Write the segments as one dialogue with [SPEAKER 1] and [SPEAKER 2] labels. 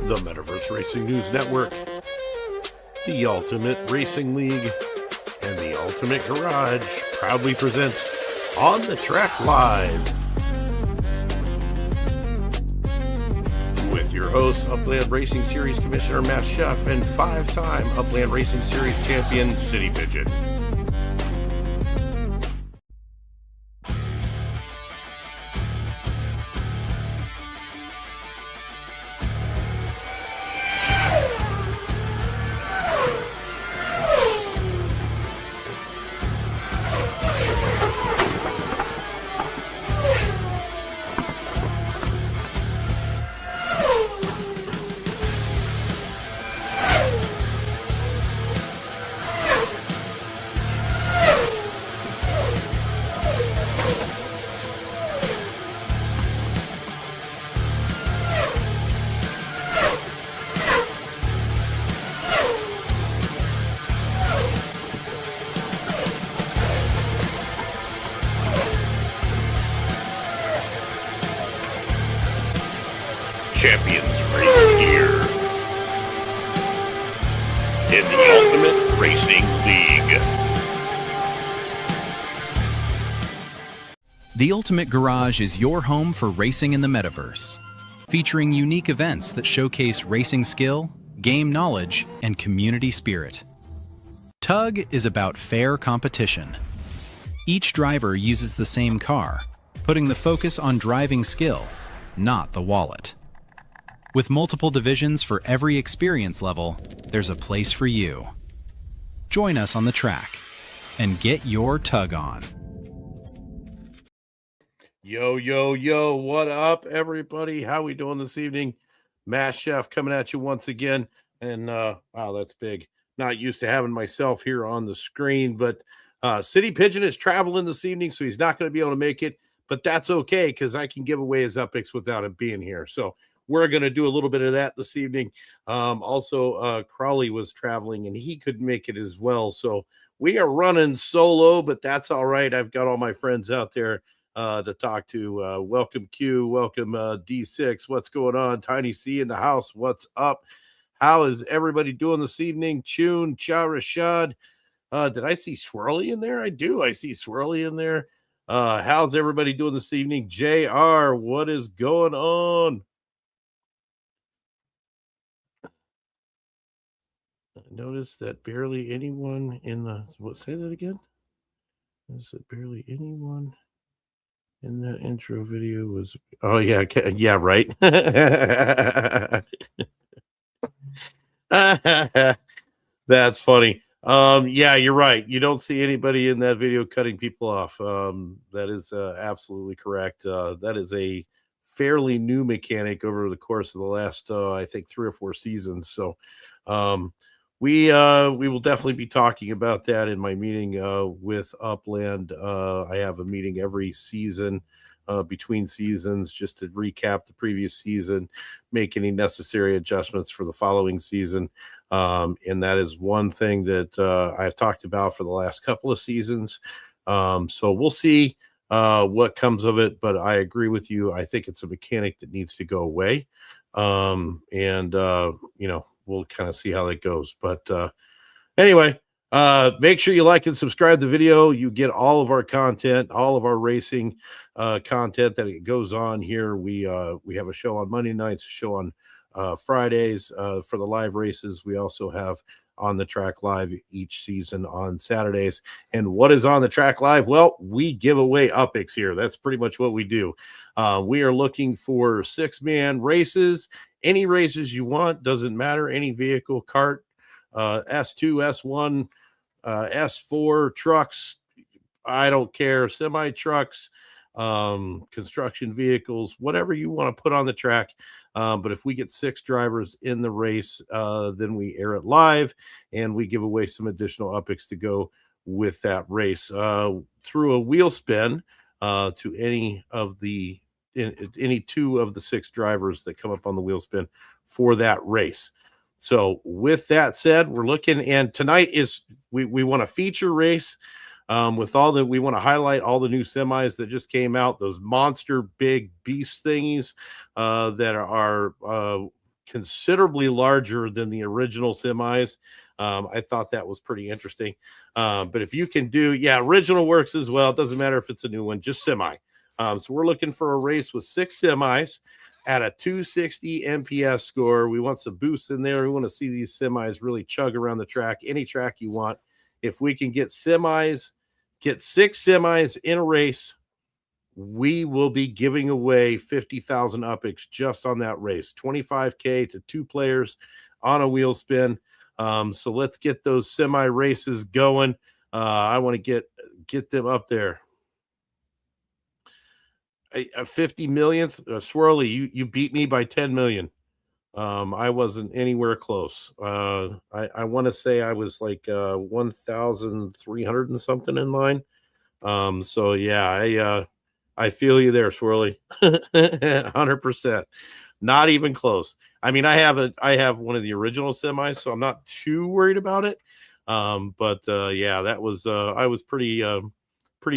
[SPEAKER 1] the Metaverse Racing News Network, the Ultimate Racing League, and the Ultimate Garage proudly present On the Track Live. With your hosts, Upland Racing Series Commissioner Matt Sheff and five-time Upland Racing Series champion City Pigeon. Champions race here in the Ultimate Racing League.
[SPEAKER 2] The Ultimate Garage is your home for racing in the metaverse, featuring unique events that showcase racing skill, game knowledge, and community spirit. Tug is about fair competition. Each driver uses the same car, putting the focus on driving skill, not the wallet. With multiple divisions for every experience level, there's a place for you. Join us on the track and get your Tug on.
[SPEAKER 1] Yo, what up, everybody? How we doing this evening? Matt Sheff coming at you once again. And, wow, that's big. Not used to having myself here on the screen, but City Pigeon is traveling this evening, so he's not going to be able to make it. But that's okay, because I can give away his Up Picks without him being here. So we're going to do a little bit of that this evening. Also, Crawley was traveling, and he could make it as well. So we are running solo, but that's all right. I've got all my friends out there to talk to. Welcome, Q. Welcome, D6. What's going on? Tiny C in the house. What's up? How is everybody doing this evening? Chun, Cha Rashad. Did I see Swirly in there? I do. I see Swirly in there. How's everybody doing this evening? JR, what is going on? Notice that barely anyone in the say that again. Is it barely anyone in that intro video was? Oh yeah, right. That's funny. Yeah, you're right. You don't see anybody in that video cutting people off. That is absolutely correct. That is a fairly new mechanic over the course of the last I think 3 or 4 seasons. So we will definitely be talking about that in my meeting with Upland. I have a meeting every season between seasons just to recap the previous season, make any necessary adjustments for the following season. And that is one thing that I've talked about for the last couple of seasons. So we'll see what comes of it, but I agree with you. I think it's a mechanic that needs to go away. We'll kind of see how that goes. But anyway, make sure you like and subscribe to the video. You get all of our content, all of our racing content that it goes on here. We have a show on Monday nights, a show on Fridays for the live races. We also have On the Track Live each season on Saturdays. And what is On the Track Live? Well, we give away Up Picks here. That's pretty much what we do. We are looking for 6-man races. Any races you want, doesn't matter. Any vehicle, kart, S2, S1, S4, trucks, I don't care, semi trucks, construction vehicles, whatever you want to put on the track. But if we get 6 drivers in the race, then we air it live and we give away some additional Up Picks to go with that race through a wheel spin to any 2 of the 6 drivers that come up on the wheel spin for that race. So with that said, we're looking, and tonight is we want to feature race with all the, we want to highlight all the new semis that just came out, those monster big beast thingies that are considerably larger than the original semis. I thought that was pretty interesting. But if you can do, original works as well. It doesn't matter if it's a new one, just semi. So we're looking for a race with 6 semis at a 260 MPS score. We want some boosts in there. We want to see these semis really chug around the track, any track you want. If we can get 6 semis in a race, we will be giving away 50,000 UPIX just on that race, 25K to 2 players on a wheel spin. So let's get those semi races going. I want to get them up there. A 50 millionth, Swirly, you beat me by 10 million. I wasn't anywhere close. I want to say I was like 1,300 and something in line. So yeah, I feel you there, Swirly. 100%. Not even close. I mean, I have one of the original semis, so I'm not too worried about it. But that was I was pretty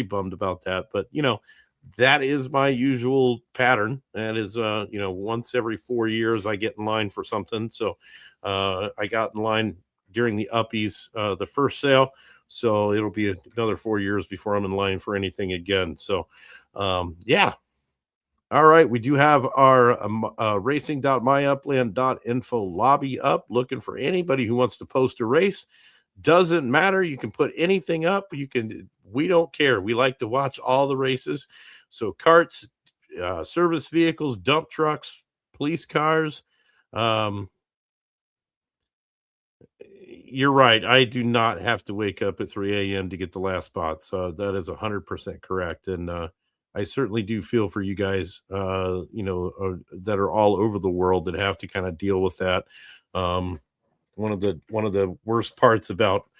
[SPEAKER 1] bummed about that. But that is my usual pattern. That is once every 4 years I get in line for something. So I got in line during the uppies, the first sale. So it'll be another 4 years before I'm in line for anything again. So all right, we do have our racing.myupland.info lobby up, looking for anybody who wants to post a race. Doesn't matter. You can put anything up. We don't care. We like to watch all the races. So carts, service vehicles, dump trucks, police cars. You're right. I do not have to wake up at 3 a.m. to get the last spot. So that is 100% correct. And I certainly do feel for you guys, that are all over the world that have to kind of deal with that. One of the worst parts about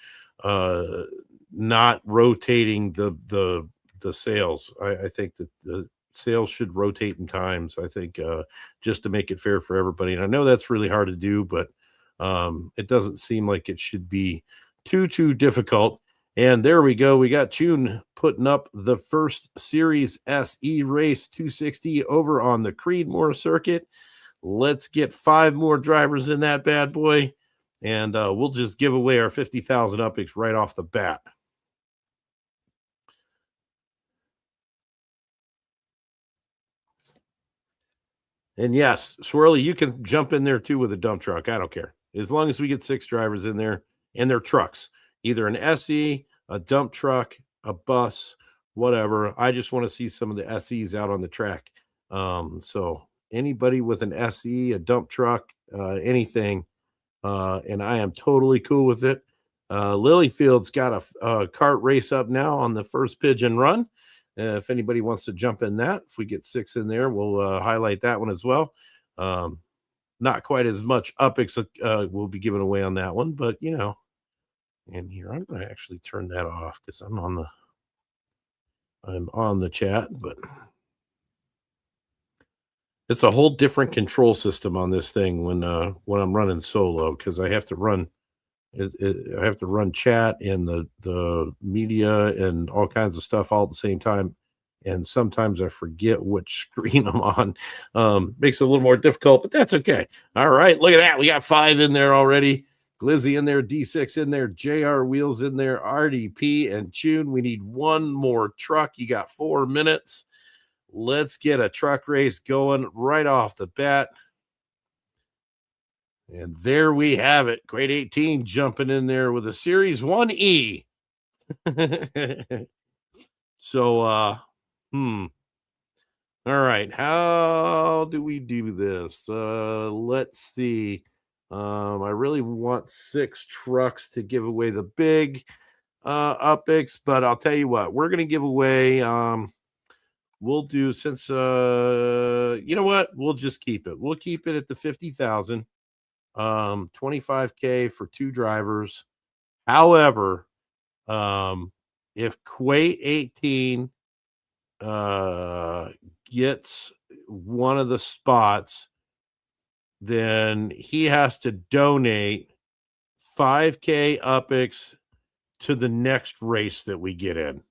[SPEAKER 1] not rotating the sales. I think that the sales should rotate in times. I think just to make it fair for everybody. And I know that's really hard to do, but it doesn't seem like it should be too difficult. And there we go. We got Tune putting up the first Series SE race 260 over on the Creedmoor circuit. Let's get 5 more drivers in that bad boy, and we'll just give away our 50,000 UPIX right off the bat. And yes, Swirly, you can jump in there too with a dump truck. I don't care. As long as we get 6 drivers in there and their trucks, either an SE, a dump truck, a bus, whatever. I just want to see some of the SEs out on the track. So anybody with an SE, a dump truck, anything, and I am totally cool with it. Lilyfield's got a kart race up now on the first pigeon run. If anybody wants to jump in that, if we get 6 in there, we'll highlight that one as well. Not quite as much UPIX we'll be giving away on that one, but and here I'm going to actually turn that off because I'm on the chat, but it's a whole different control system on this thing when I'm running solo, because I have to run I have to run chat and the media and all kinds of stuff all at the same time. And sometimes I forget which screen I'm on. Makes it a little more difficult, but that's okay. All right, look at that. We got 5 in there already. Glizzy in there, D6 in there, JR Wheels in there, RDP and Tune. We need 1 more truck. You got 4 minutes. Let's get a truck race going right off the bat. And there we have it. Grade 18 jumping in there with a Series 1E. So, all right. How do we do this? Let's see. I really want 6 trucks to give away the big UPIX, but I'll tell you what, we're going to give away, we'll do, since, you know what, we'll just keep it. We'll keep it at the 50,000, 25K for 2 drivers. However, if Quay 18 gets one of the spots, then he has to donate 5K UPIX to the next race that we get in.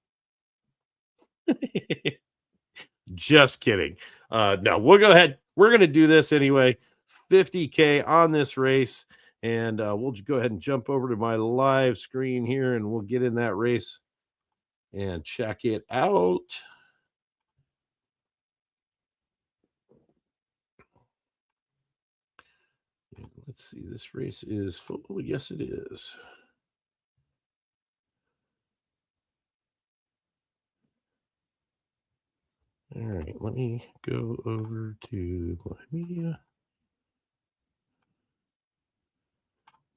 [SPEAKER 1] Just kidding. No, we'll go ahead. We're going to do this anyway. 50K on this race. And we'll go ahead and jump over to my live screen here and we'll get in that race and check it out. Let's see, this race is full. Yes, it is. All right, let me go over to my media.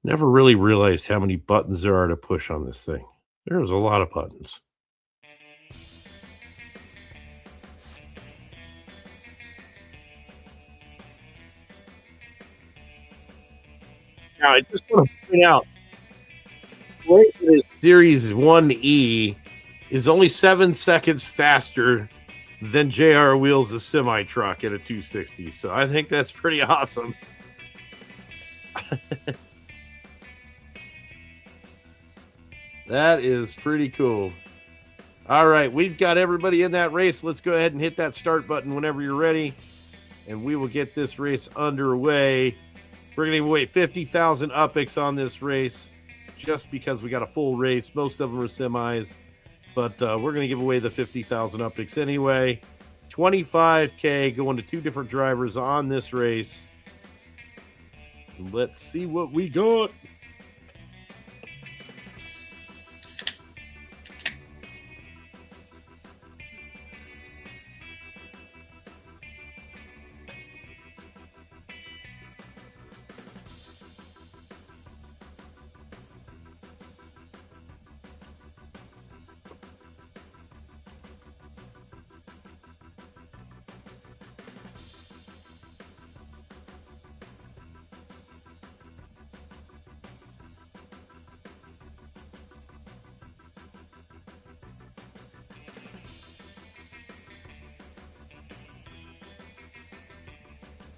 [SPEAKER 1] Never really realized how many buttons there are to push on this thing. There's a lot of buttons. Now, I just want to point out, Series 1E is only 7 seconds faster than JR Wheels' semi truck at a 260. So I think that's pretty awesome. That is pretty cool. All right, we've got everybody in that race. Let's go ahead and hit that start button whenever you're ready, and we will get this race underway. We're going to give away 50,000 UPIX on this race just because we got a full race. Most of them are semis, but we're going to give away the 50,000 UPIX anyway. 25K going to 2 different drivers on this race. Let's see what we got.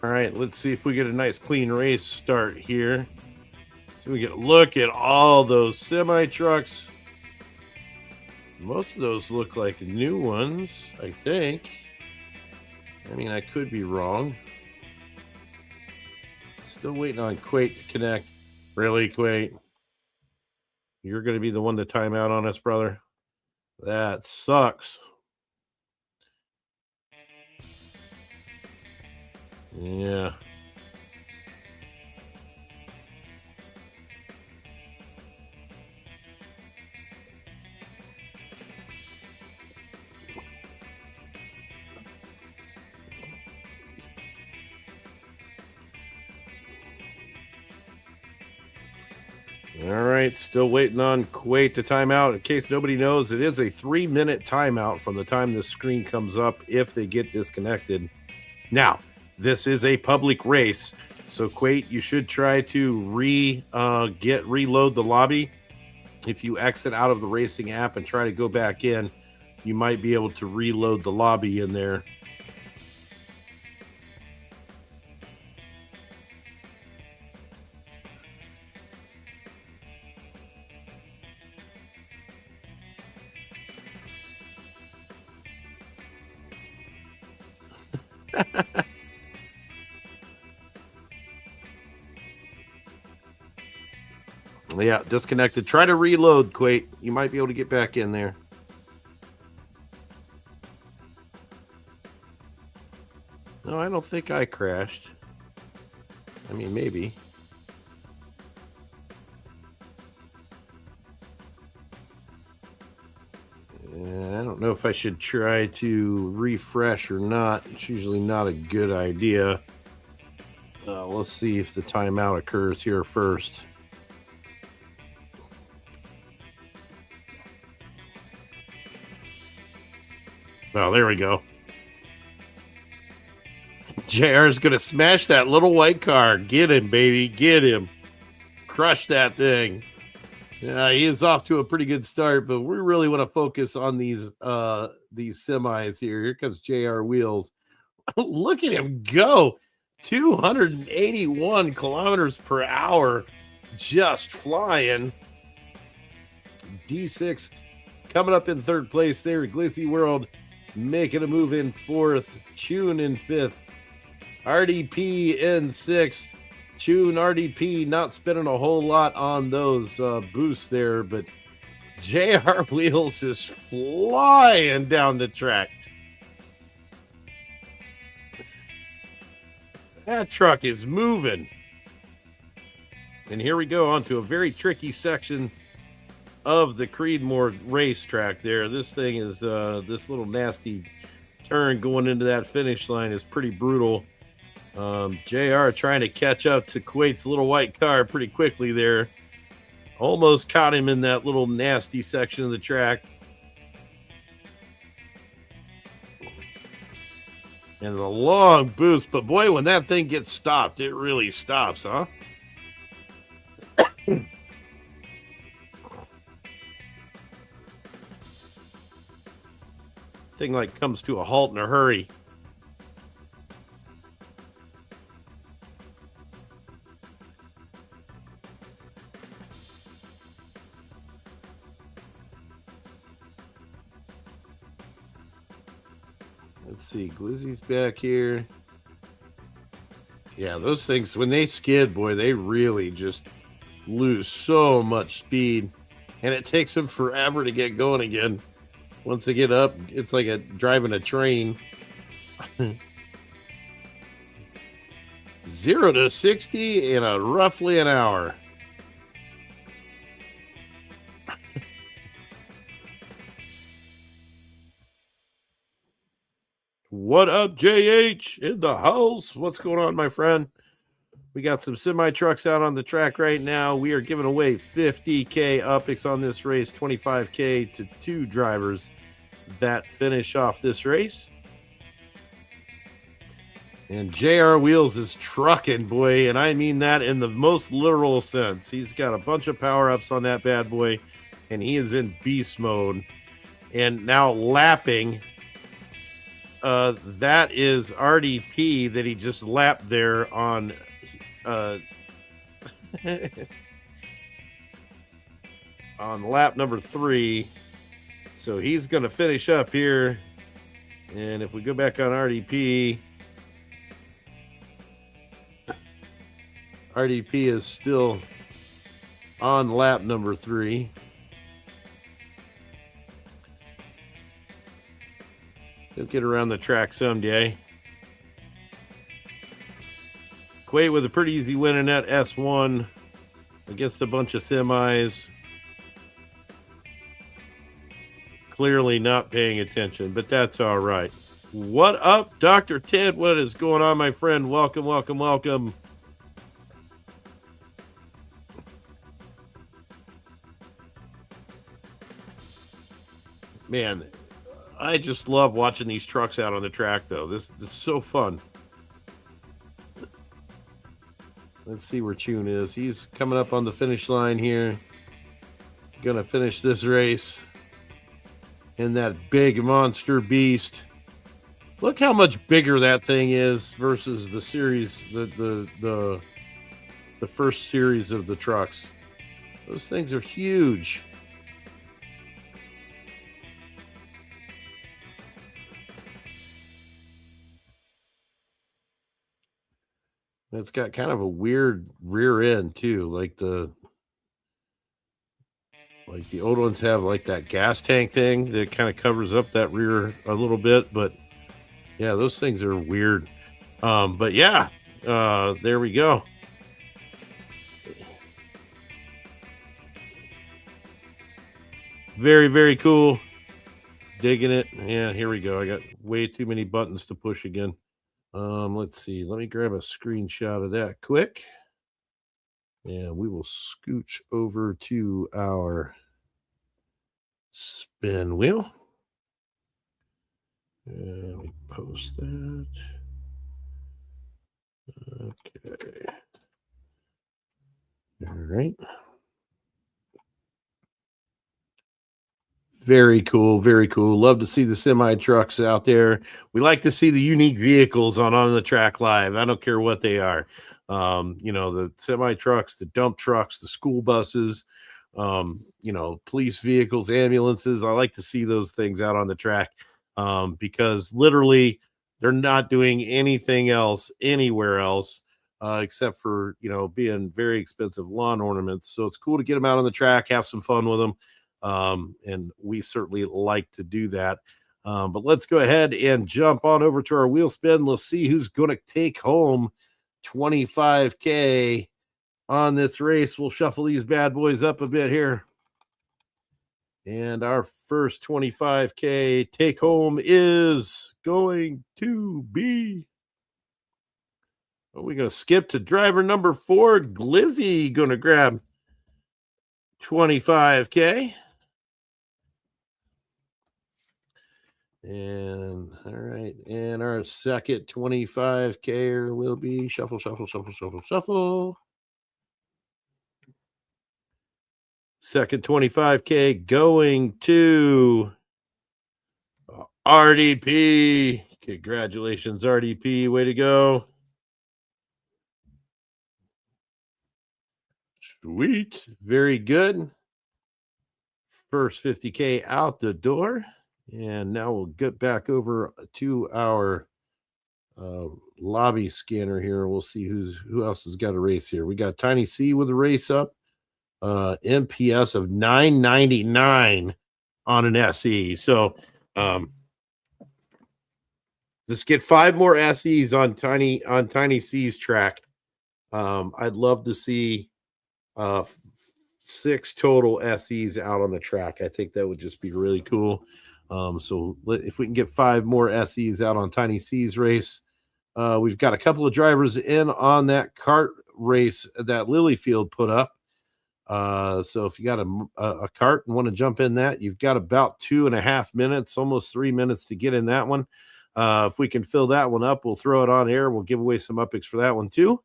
[SPEAKER 1] All right, let's see if we get a nice clean race start here. So we get a look at all those semi trucks. Most of those look like new ones, I think. I mean, I could be wrong. Still waiting on Quate to connect. Really, Quate? You're going to be the one to time out on us, brother? That sucks. Yeah. All right, still waiting on Kuwait to time out. In case nobody knows, it is a 3-minute timeout from the time this screen comes up if they get disconnected. Now, this is a public race, so Kuwait, you should try to reload the lobby. If you exit out of the racing app and try to go back in, you might be able to reload the lobby in there. Yeah, disconnected. Try to reload, Quate. You might be able to get back in there. No, I don't think I crashed. I mean, maybe. I don't know if I should try to refresh or not. It's usually not a good idea. Let's see if the timeout occurs here first. Oh, there we go. JR is going to smash that little white car. Get him, baby. Get him. Crush that thing. Yeah, he is off to a pretty good start, but we really want to focus on these semis here. Here comes JR Wheels. Look at him go. 281 kilometers per hour. Just flying. D6 coming up in third place there. Glizzy World making a move in fourth. Tune in fifth. RDP in sixth. Chune RDP not spending a whole lot on those boosts there, but JR Wheels is flying down the track. That truck is moving. And here we go onto a very tricky section of the Creedmoor racetrack there. This thing is, this little nasty turn going into that finish line is pretty brutal. JR trying to catch up to Kuwait's little white car pretty quickly there. Almost caught him in that little nasty section of the track. And the long boost, but boy, when that thing gets stopped, it really stops, huh? Thing like comes to a halt in a hurry. Let's see, Glizzy's back here. Yeah, those things, when they skid, boy, they really just lose so much speed. And it takes them forever to get going again. Once they get up, it's like driving a train. 0 to 60 in roughly an hour. What up, JH in the house? What's going on, my friend? We got some semi trucks out on the track right now. We are giving away 50K UPIX on this race, 25K to 2 drivers that finish off this race. And JR Wheels is trucking, boy, and I mean that in the most literal sense. He's got a bunch of power-ups on that bad boy, and he is in beast mode. And now lapping, that is RDP that he just lapped there on on lap number 3. So he's going to finish up here. And if we go back on RDP is still on lap number 3. He'll get around the track someday. Kuwait with a pretty easy win in that S1 against a bunch of semis. Clearly not paying attention, but that's all right. What up, Dr. Ted? What is going on, my friend? Welcome, welcome, welcome. Man, I just love watching these trucks out on the track, though. This is so fun. Let's see where Chune is. He's coming up on the finish line here. Gonna finish this race in that big monster beast. Look how much bigger that thing is versus the series, the first series of the trucks. Those things are huge. It's got kind of a weird rear end too, like the old ones have like that gas tank thing that kind of covers up that rear a little bit, but yeah, those things are weird. But yeah, there we go. Very, very cool. Digging it. Yeah, here we go. I got way too many buttons to push again. Let's see. Let me grab a screenshot of that quick. And we will scooch over to our spin wheel. And we post that. Okay. All right. Very cool. Very cool. Love to see the semi trucks out there. We like to see the unique vehicles on the track live. I don't care what they are. The semi trucks, the dump trucks, the school buses, police vehicles, ambulances. I like to see those things out on the track because literally They're not doing anything else anywhere else except for, being very expensive lawn ornaments. So it's cool to get them out on the track, have some fun with them. And we certainly like to do that. But let's go ahead and jump on over to our wheel spin. Let's see who's going to take home 25K on this race. We'll shuffle these bad boys up a bit here. And our first 25K take home is going to be. We're going to skip to driver number 4, Glizzy, going to grab 25K. And all right, and our second 25K will be shuffle. Second 25K going to RDP. Congratulations, RDP. Way to go. Sweet. Very good. First 50K out the door. And now we'll get back over to our lobby scanner here. We'll see who else has got a race here. We got Tiny C with a race up. MPS of 999 on an SE. So let's get 5 more SEs on Tiny C's track. I'd love to see 6 total SEs out on the track. I think that would just be really cool. So if we can get 5 more SEs out on Tiny C's race, we've got a couple of drivers in on that kart race that Lilyfield put up. So if you got a cart and want to jump in that, you've got about 2.5 minutes, almost 3 minutes to get in that one. If we can fill that one up, we'll throw it on air. We'll give away some uppics for that one too.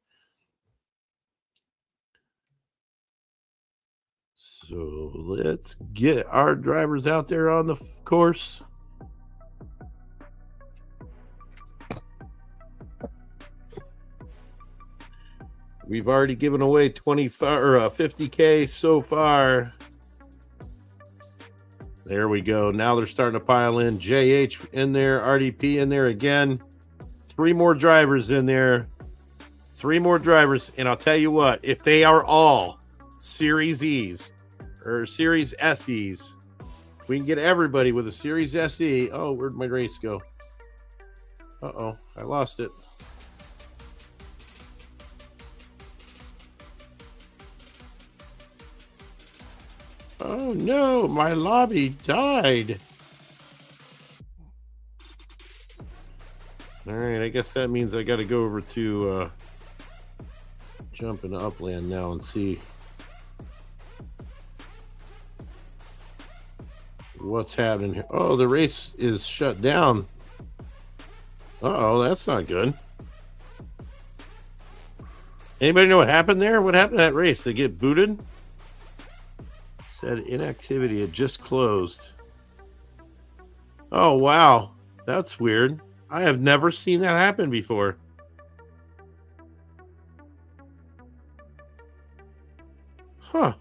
[SPEAKER 1] So let's get our drivers out there on the course. We've already given away 50K so far. There we go. Now they're starting to pile in. JH in there, RDP in there again. 3 more drivers in there. 3 more drivers. And I'll tell you what, if they are all Series E's or Series SEs, if we can get everybody with a Series SE. Oh, where'd my race go? Uh-oh, I lost it. Oh no, my lobby died. All right, I guess that means I got to go over to jump into Upland now and see what's happening here. Oh, the race is shut down. Uh-oh, that's not good. Anybody know what happened there? What happened to that race? They get booted? Said inactivity had just closed. Oh, wow. That's weird. I have never seen that happen before. Huh.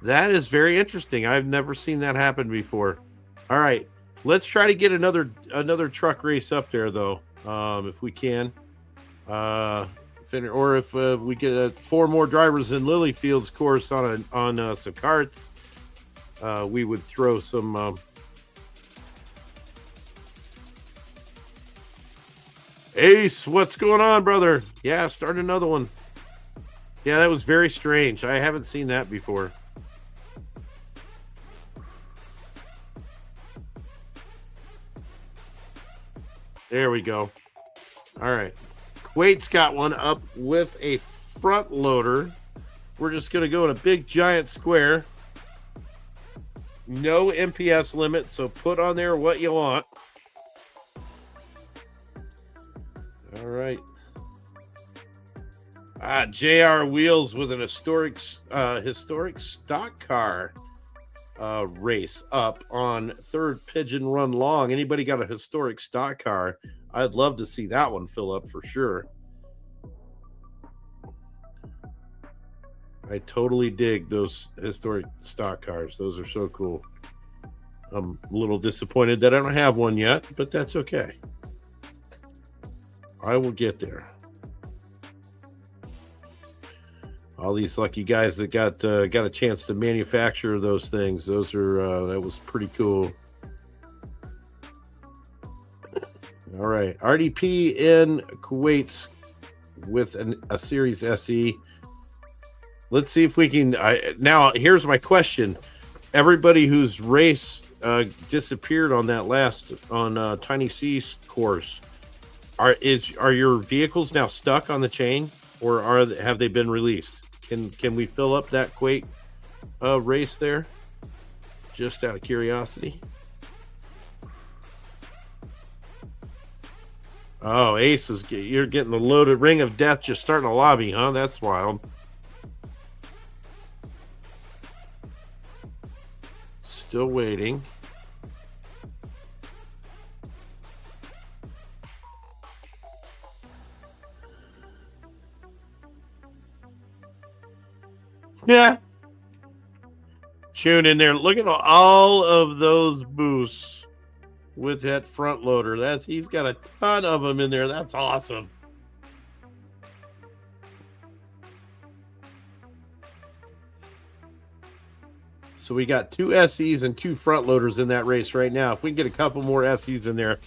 [SPEAKER 1] That is very interesting. I've never seen that happen before. All right. Let's try to get another truck race up there, though, if we can. Or if we get 4 more drivers in Lilyfield's course on some carts, we would throw some. Ace, what's going on, brother? Yeah, start another one. Yeah, that was very strange. I haven't seen that before. There we go. All right. Kuwait's got one up with a front loader. We're just going to go in a big giant square. No MPS limit, so put on there what you want. All right. JR Wheels with an historic stock car race up on 3rd Pigeon Run Long. Anybody got a historic stock car? I'd love to see that one fill up for sure. I totally dig those historic stock cars. Those are so cool. I'm a little disappointed that I don't have one yet, but that's okay. I will get there. All these lucky guys that got a chance to manufacture those things. Those are that was pretty cool. All right, RDP in Kuwait with a Series SE. Let's see if we can. Now, here's my question: everybody whose race disappeared on that last Tiny C's course, are your vehicles now stuck on the chain, or have they been released? Can we fill up that Kuwait race there? Just out of curiosity. Oh, Ace you're getting the loaded Ring of Death just starting a lobby, huh? That's wild. Still waiting. Yeah. Tune in there. Look at all of those boosts with that front loader. He's got a ton of them in there. That's awesome. So we got 2 SEs and 2 front loaders in that race right now. If we can get a couple more SEs in there,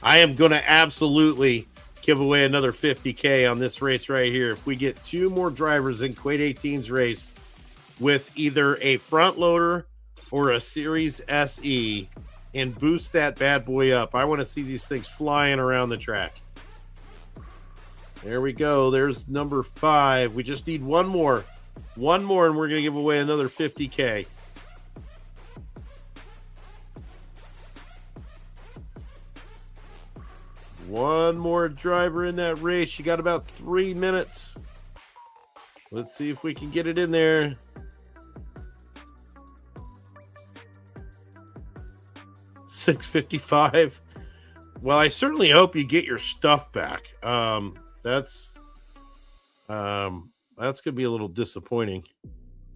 [SPEAKER 1] I am going to absolutely give away another 50K on this race right here. If we get 2 more drivers in Kuwait 18's race with either a front loader or a Series SE and boost that bad boy up, I want to see these things flying around the track. There we go. There's number 5. We just need one more. One more, and we're going to give away another 50K. One more driver in that race. You got about 3 minutes. Let's see if we can get it in there. $6.55. Well, I certainly hope you get your stuff back. That's gonna be a little disappointing.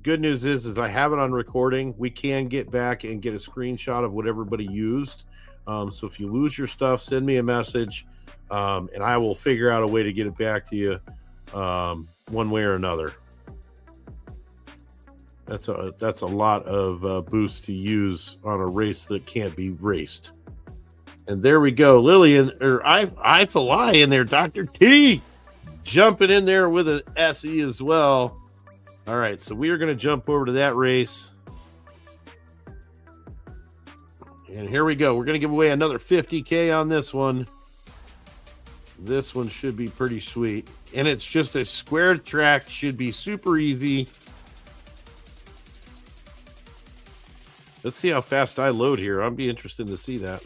[SPEAKER 1] Good news is I have it on recording. We can get back and get a screenshot of what everybody used. So if you lose your stuff, send me a message, and I will figure out a way to get it back to you, one way or another. That's a lot of boost to use on a race that can't be raced. And there we go, Lillian or I fly in there. Dr. T jumping in there with an SE as well. All right, so we are going to jump over to that race. And here we go. We're going to give away another 50K on this one. This one should be pretty sweet. And it's just a square track. Should be super easy. Let's see how fast I load here. I'd be interested to see that.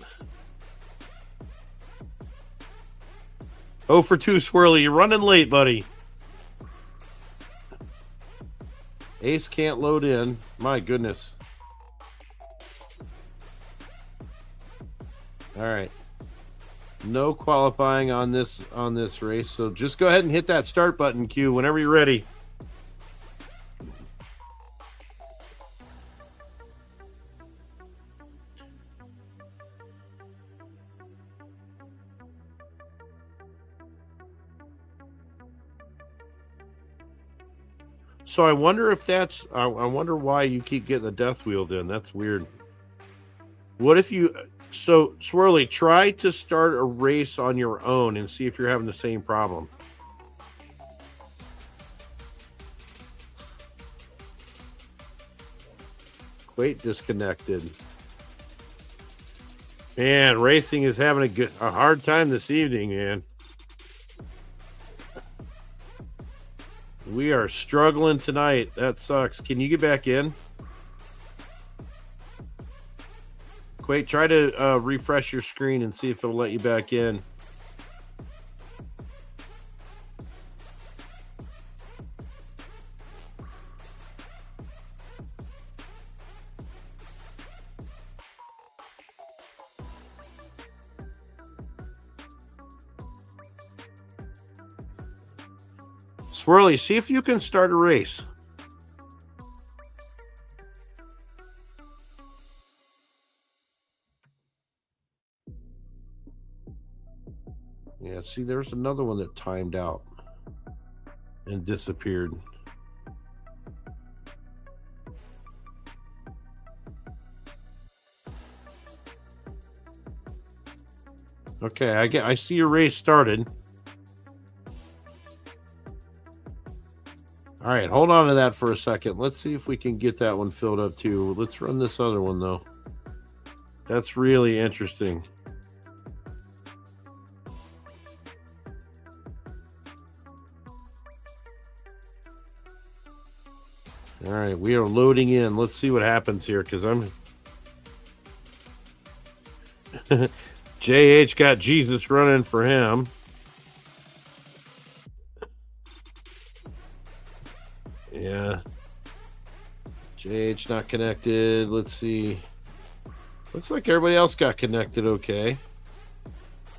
[SPEAKER 1] 0 for 2, Swirly. You're running late, buddy. Ace can't load in. My goodness. All right. No qualifying on this race. So just go ahead and hit that start button, Q, whenever you're ready. So I wonder if that's I wonder why you keep getting the death wheel then. That's weird. What if you so Swirly, try to start a race on your own and see if you're having the same problem. Wait, disconnected. Man, racing is having a hard time this evening, man. We are struggling tonight. That sucks. Can you get back in? Quake, try to refresh your screen and see if it'll let you back in. Swirly, see if you can start a race. Yeah, See, there's another one that timed out and disappeared. Okay, I see your race started. All right, hold on to that for a second. Let's see if we can get that one filled up too. Let's run this other one though. That's really interesting. All right, we are loading in. Let's see what happens here because I'm JH got Jesus running for him. Yeah. JH not connected. Let's see. Looks like everybody else got connected okay.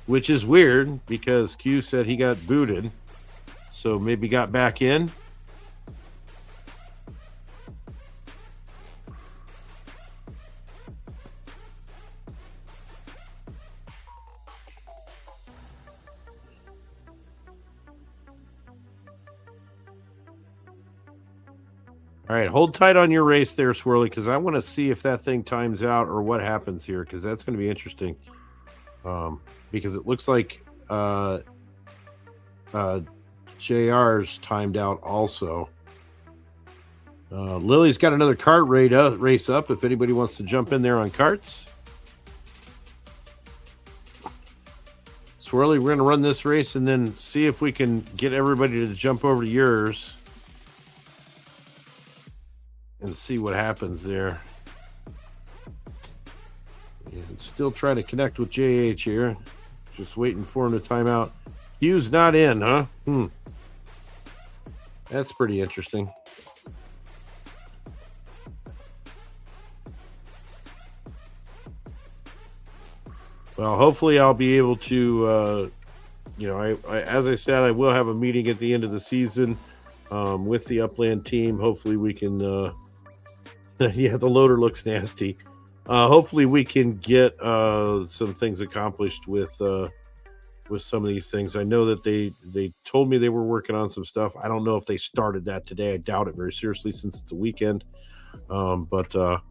[SPEAKER 1] Which is weird because Q said he got booted. So maybe got back in. All right, hold tight on your race there, Swirly, because I want to see if that thing times out or what happens here, because that's going to be interesting. Because it looks like JR's timed out also. Lily's got another kart race up if anybody wants to jump in there on karts. Swirly, we're going to run this race and then see if we can get everybody to jump over to yours. And see what happens there. And still trying to connect with JH here. Just waiting for him to time out. Hugh's not in, huh? That's pretty interesting. Well, hopefully I'll be able to, as I said, I will have a meeting at the end of the season with the Upland team. Hopefully we can... yeah, the loader looks nasty. Hopefully we can get some things accomplished with some of these things. I know that they told me they were working on some stuff. I don't know if they started that today. I doubt it very seriously since it's a weekend. But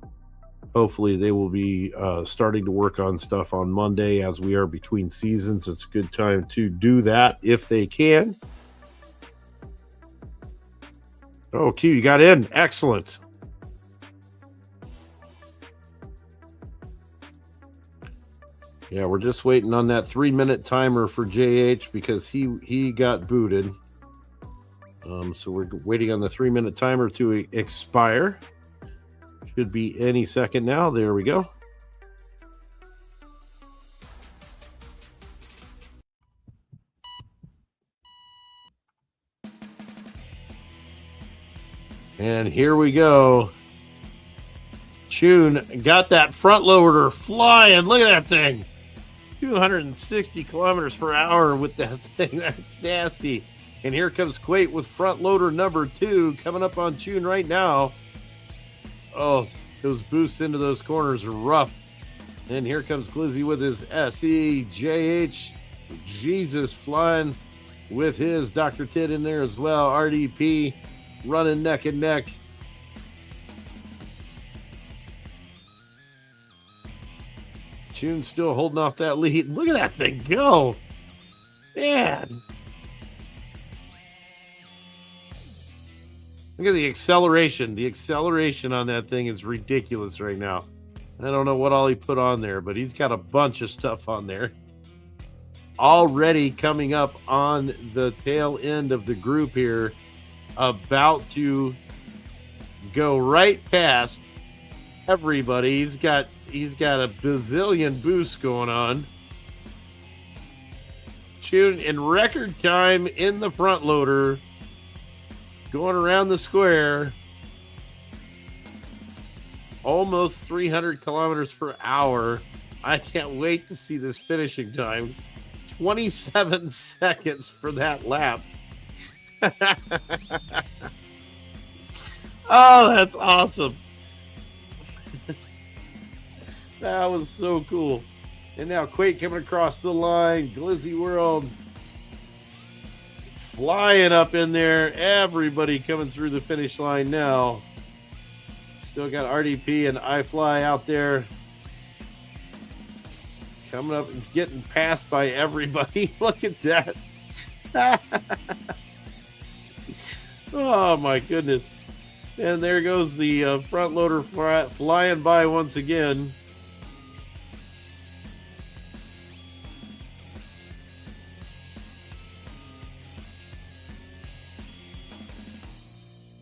[SPEAKER 1] hopefully they will be starting to work on stuff on Monday as we are between seasons. It's a good time to do that if they can. Oh, Q, you got in. Excellent. Yeah, we're just waiting on that 3-minute timer for JH because he got booted. So we're waiting on the 3-minute timer to expire. Should be any second now. There we go. And here we go. Tune got that front loader flying. Look at that thing. 260 kilometers per hour with that thing. That's nasty. And here comes Quate with front loader number 2 coming up on Tune right now. Oh, those boosts into those corners are rough. And here comes Glizzy with his SE. JH, Jesus flying with his Dr. Tit in there as well. RDP running neck and neck. Tune still holding off that lead. Look at that thing go. Man. Look at the acceleration. The acceleration on that thing is ridiculous right now. I don't know what all he put on there, but he's got a bunch of stuff on there. Already coming up on the tail end of the group here. About to go right past everybody. He's got a bazillion boosts going on. Tune in record time in the front loader. Going around the square. Almost 300 kilometers per hour. I can't wait to see this finishing time. 27 seconds for that lap. Oh, that's awesome. That was so cool. And now Quake coming across the line. Glizzy World flying up in there. Everybody coming through the finish line now. Still got RDP and iFly out there. Coming up and getting passed by everybody. Look at that. Oh, my goodness. And there goes the front loader flying by once again.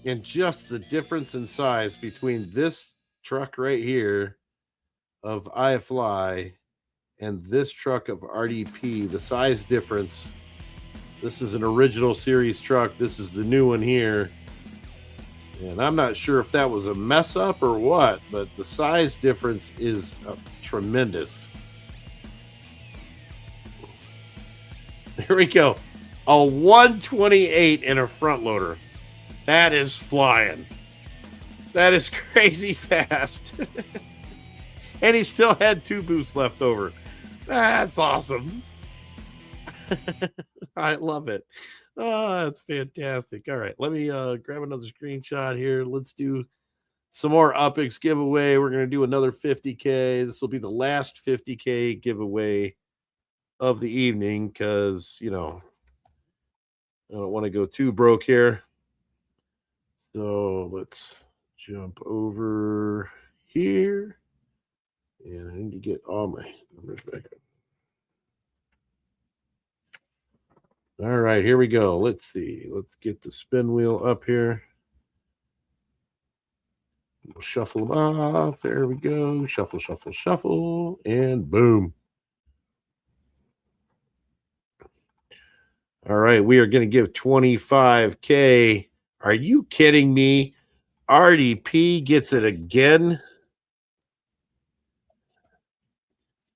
[SPEAKER 1] And just the difference in size between this truck right here of iFly and this truck of RDP, the size difference. This is an original series truck. This is the new one here. And I'm not sure if that was a mess up or what, but the size difference is tremendous. There we go. A 128 in a front loader. That is flying. That is crazy fast. And he still had 2 boosts left over. That's awesome. I love it. Oh, that's fantastic. All right, let me grab another screenshot here. Let's do some more UpX giveaway. We're going to do another 50K. This will be the last 50K giveaway of the evening because, you know, I don't want to go too broke here. So let's jump over here. And I need to get all my numbers back up. All right, here we go. Let's see. Let's get the spin wheel up here. We'll shuffle them off. There we go. Shuffle, shuffle, shuffle. And boom. All right, we are going to give 25K. Are you kidding me? RDP gets it again.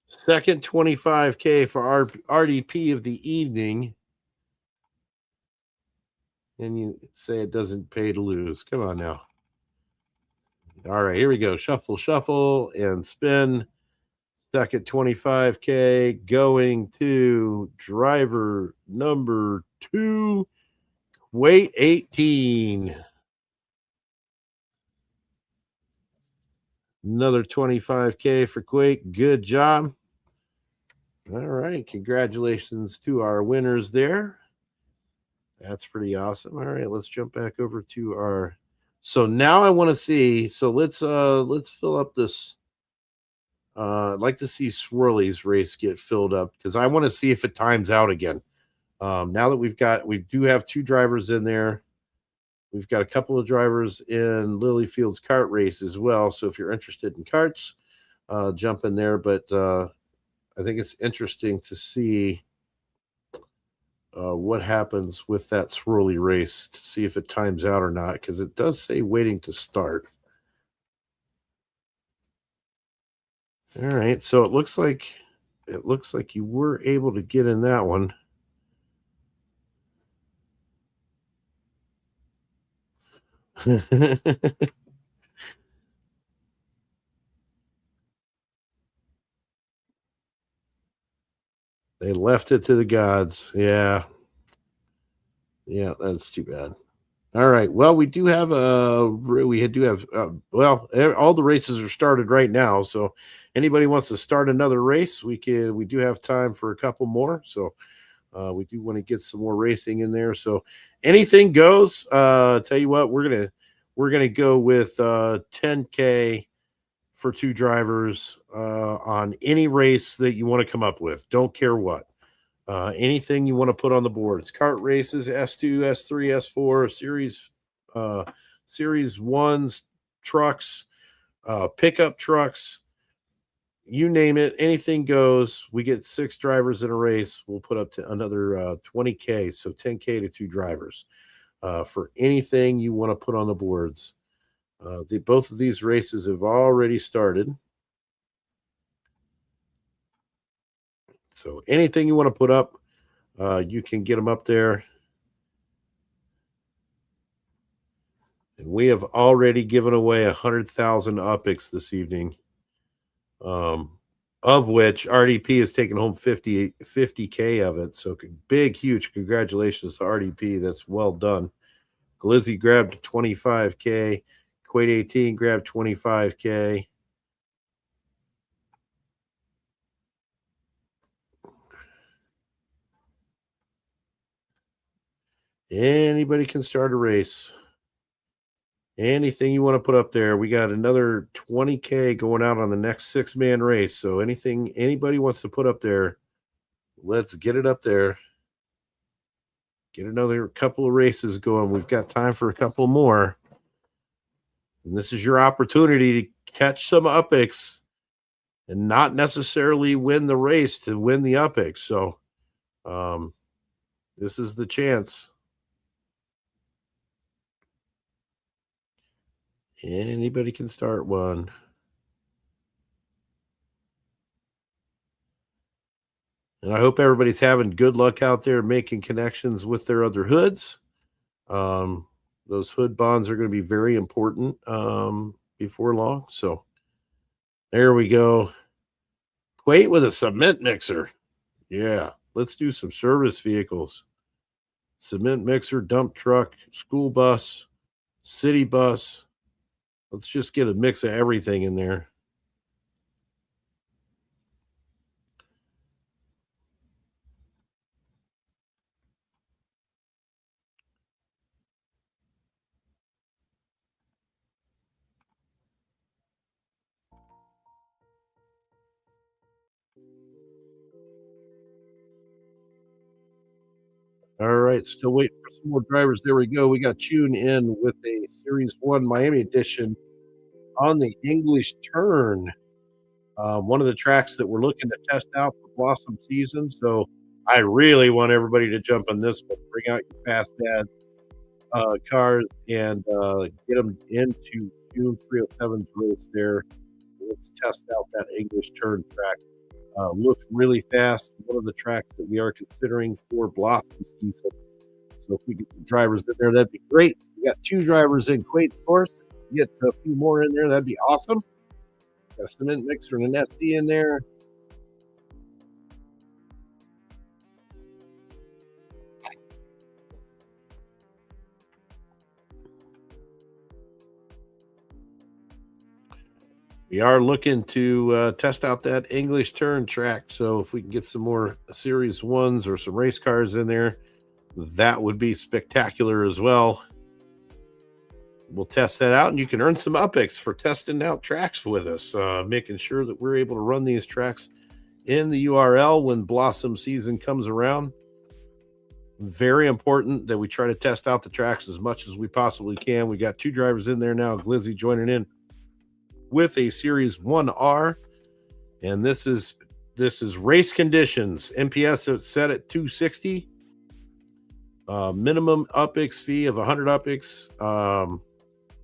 [SPEAKER 1] Second 25K for our RDP of the evening. And you say it doesn't pay to lose. Come on now. All right, here we go. Shuffle, shuffle, and spin. Second 25K going to driver number 2, Kuwait 18. Another 25K for Kuwait. Good job. All right, congratulations to our winners there. That's pretty awesome. All right, let's jump back over to our. So now I want to see. So let's fill up this. I'd like to see Swirly's race get filled up because I want to see if it times out again. Now that we do have 2 drivers in there. We've got a couple of drivers in Lilyfield's kart race as well. So if you're interested in karts, jump in there. But I think it's interesting to see what happens with that Swirly race to see if it times out or not, because it does say waiting to start. All right, so it looks like you were able to get in that one. They left it to the gods. Yeah, that's too bad. All right. Well, we do have all the races are started right now. So anybody wants to start another race, we do have time for a couple more. So we do want to get some more racing in there. So anything goes. Tell you what, we're gonna go with 10K for 2 drivers on any race that you want to come up with. Don't care what. Anything you want to put on the boards. Kart races, S2, S3, S4, series 1s, trucks, pickup trucks, you name it, anything goes. We get 6 drivers in a race. We'll put up to another 20K, so 10K to 2 drivers for anything you want to put on the boards. Both of these races have already started. So anything you want to put up, you can get them up there. And we have already given away 100,000 UpX this evening. of which RDP has taken home 50K of it. So big, huge congratulations to RDP. That's well done. Glizzy grabbed 25K. Quaid 18 grabbed 25K. Anybody can start a race. Anything you want to put up there. We got another 20K going out on the next 6-man race. So anything anybody wants to put up there, let's get it up there. Get another couple of races going. We've got time for a couple more. And this is your opportunity to catch some UPICs and not necessarily win the race to win the UPICs. So this is the chance. Anybody can start one. And I hope everybody's having good luck out there making connections with their other hoods. Those hood bonds are going to be very important before long. So there we go. Quaid with a cement mixer. Yeah, let's do some service vehicles. Cement mixer, dump truck, school bus, city bus. Let's just get a mix of everything in there. All right, still waiting for some more drivers. There we go. We got Tune in with a Series 1 Miami edition on the English Turn. One of the tracks that we're looking to test out for Blossom season. So I really want everybody to jump on this one. Bring out your Fast Dad cars and get them into June 307's race there. Let's test out that English Turn track. Looks really fast. One of the tracks that we are considering for Blossom season. So if we get some drivers in there, that'd be great. We got 2 drivers in Quaid's course. Get a few more in there, that'd be awesome. Got a cement mixer and an SC in there. We are looking to test out that English Turn track. So if we can get some more Series 1s or some race cars in there, that would be spectacular as well. We'll test that out, and you can earn some UPICs for testing out tracks with us, making sure that we're able to run these tracks in the URL when Blossom season comes around. Very important that we try to test out the tracks as much as we possibly can. We got 2 drivers in there now. Glizzy joining in with a Series 1R, and this is race conditions. MPS is set at 260. Minimum UPICs fee of 100 UPICs.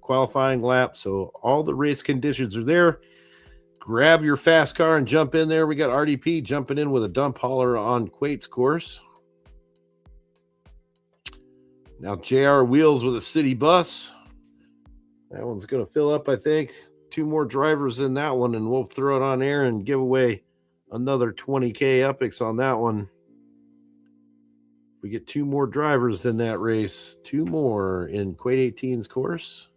[SPEAKER 1] Qualifying lap. So all the race conditions are there. Grab your fast car and jump in there. We got RDP jumping in with a dump hauler on Quaid's course. Now JR Wheels with a city bus. That one's going to fill up, I think. 2 more drivers in that one, and we'll throw it on air and give away another 20K UPICs on that one. If we get 2 more drivers in that race, 2 more in Quaid 18's course.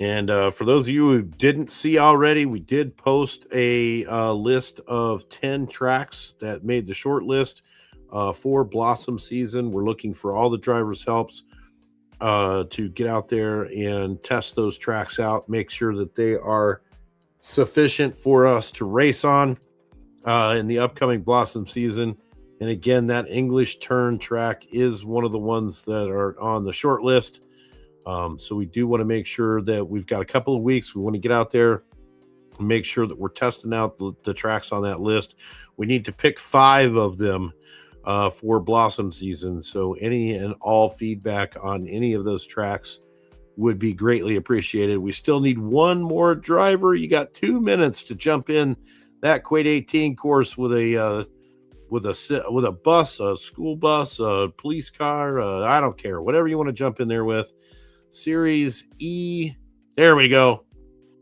[SPEAKER 1] And for those of you who didn't see already, we did post a list of 10 tracks that made the short list for Blossom season. We're looking for all the drivers' helps to get out there and test those tracks out, make sure that they are sufficient for us to race on in the upcoming Blossom season. And again, that English Turn track is one of the ones that are on the short list. So we do want to make sure that we've got a couple of weeks. We want to get out there and make sure that we're testing out the tracks on that list. We need to pick 5 of them for Blossom season. So any and all feedback on any of those tracks would be greatly appreciated. We still need 1 more driver. You got 2 minutes to jump in that Quaid 18 course with a with a bus, a school bus, a police car. I don't care, whatever you want to jump in there with. Series E. There we go.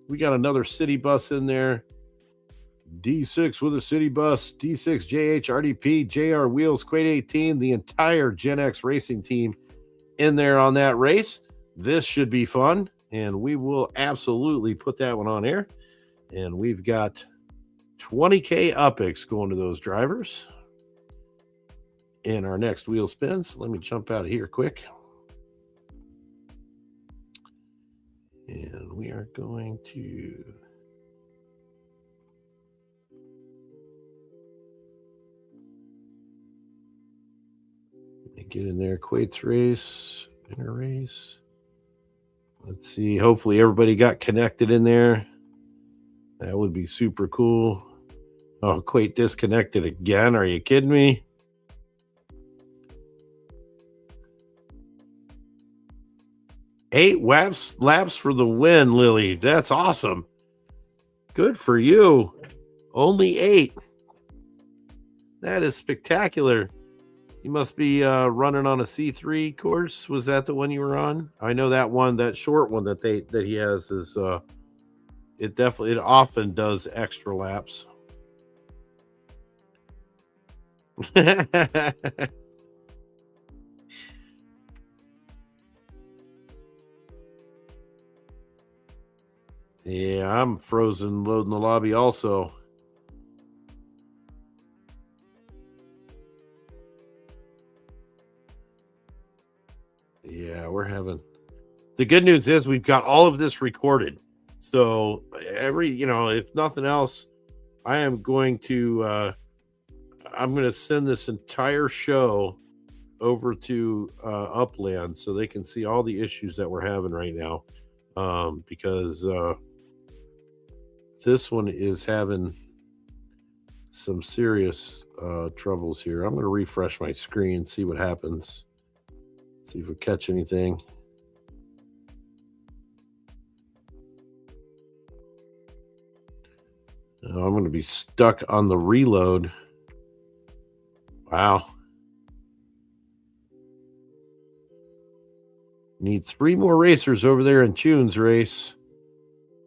[SPEAKER 1] We got another city bus in there. D6 with a city bus, D6 JH RDP, JR Wheels, Quade 18, the entire Gen X racing team in there on that race. This should be fun, and we will absolutely put that one on air. And we've got 20K UPX going to those drivers in our next wheel spins. Let me jump out of here quick. And we are going to get in there. Quate's race, inner race. Let's see. Hopefully everybody got connected in there. That would be super cool. Oh, Quate disconnected again. Are you kidding me? Eight laps for the win, Lily. That's awesome. Good for you. Only 8. That is spectacular. You must be running on a C3 course. Was that the one you were on? I know that one, that short one that he has is it often does extra laps. Yeah, I'm frozen loading the lobby also. Yeah, we're having. The good news is we've got all of this recorded. So if nothing else, I'm going to send this entire show over to Upland so they can see all the issues that we're having right now. Because this one is having some serious troubles here. I'm going to refresh my screen, see what happens. See if we catch anything. Oh, I'm going to be stuck on the reload. Wow. Need 3 more racers over there in Tune's race.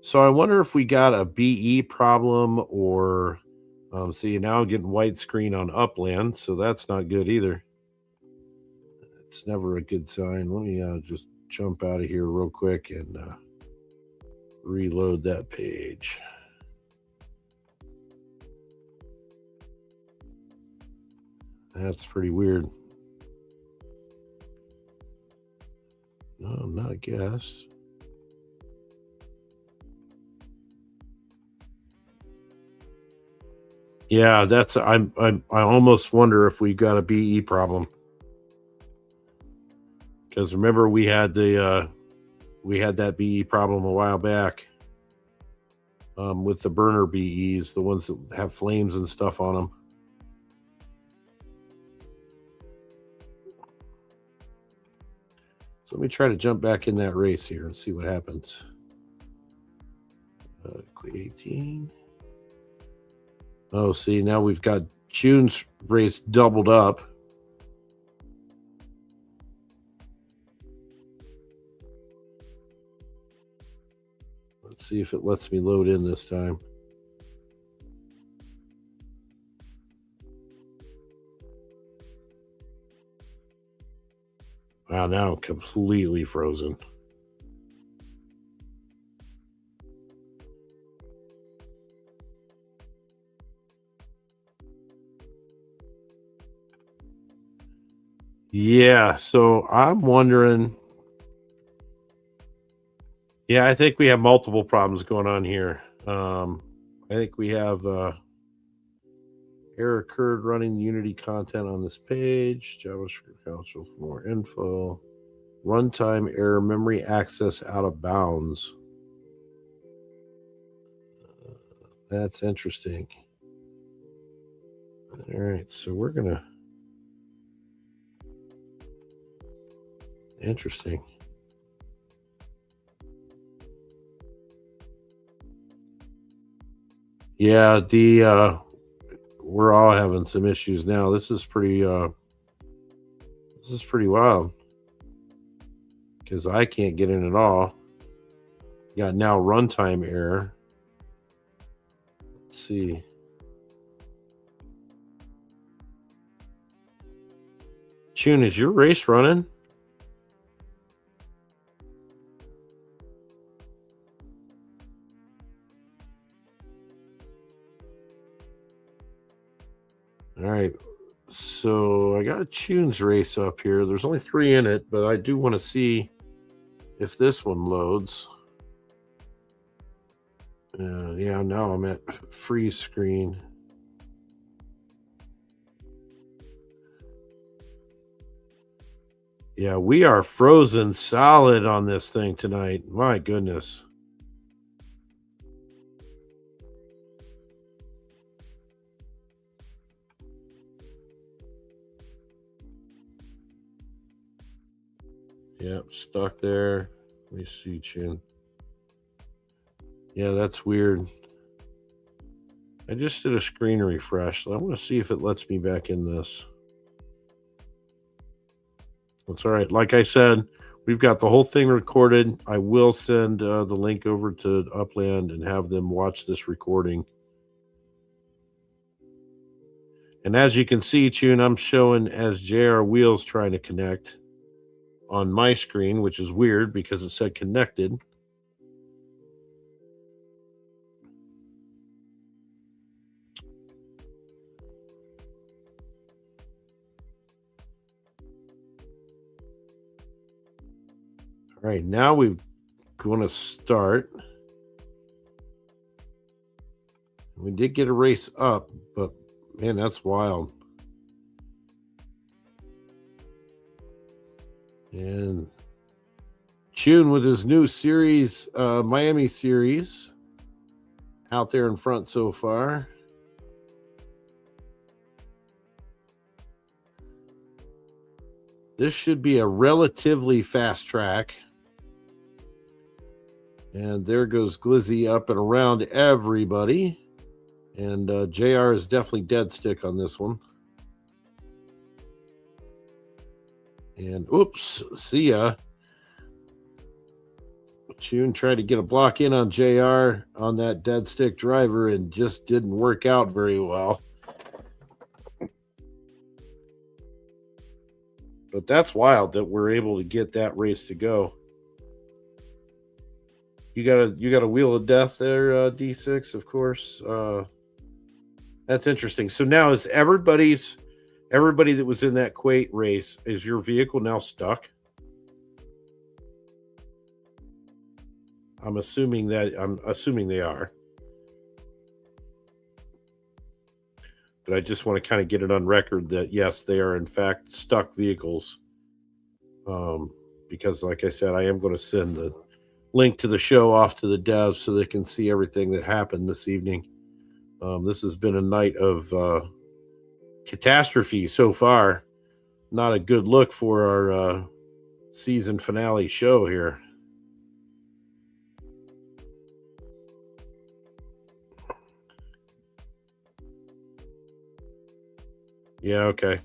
[SPEAKER 1] So I wonder if we got a BE problem or see, now I'm getting white screen on Upland, so that's not good either. It's never a good sign. Let me just jump out of here real quick and reload that page. That's pretty weird. No, not a guess. Yeah, that's I almost wonder if we got a BE problem. Because remember we had that BE problem a while back with the burner BEs, the ones that have flames and stuff on them. So let me try to jump back in that race here and see what happens. Quit 18. Oh, see, now we've got June's race doubled up. Let's see if it lets me load in this time. Wow, now I'm completely frozen. Yeah, so I'm wondering. Yeah, I think we have multiple problems going on here. I think we have error occurred running Unity content on this page. JavaScript console for more info. Runtime error, memory access out of bounds. That's interesting. All right, so we're gonna. Interesting. Yeah, we're all having some issues now. This is pretty wild because I can't get in at all. Got now runtime error. Let's see. Chun, is your race running? All right. So I got Chun's race up here. There's only 3 in it, but I do want to see if this one loads. Yeah, now I'm at freeze screen. Yeah, we are frozen solid on this thing tonight. My goodness. Yep, stuck there. Let me see, Chun. Yeah, that's weird. I just did a screen refresh, so I want to see if it lets me back in this. That's all right. Like I said, we've got the whole thing recorded. I will send the link over to Upland and have them watch this recording. And as you can see, Chun, I'm showing as JR Wheels trying to connect on my screen, which is weird because it said connected. All right, now we're going to start. We did get a race up, but man, that's wild. And Chun with his new series, Miami series, out there in front so far. This should be a relatively fast track. And there goes Glizzy up and around everybody. And JR is definitely dead stick on this one. And oops, see ya. Chun tried to get a block in on JR on that dead stick driver and just didn't work out very well. But that's wild that we're able to get that race to go. You got a wheel of death there, D6, of course. That's interesting. So now is everybody that was in that Quate race, is your vehicle now stuck? I'm assuming they are. But I just want to kind of get it on record that yes, they are in fact stuck vehicles. Because like I said, I am going to send the link to the show off to the devs so they can see everything that happened this evening. This has been a night of catastrophe so far. Not a good look for our season finale show here. Yeah, okay.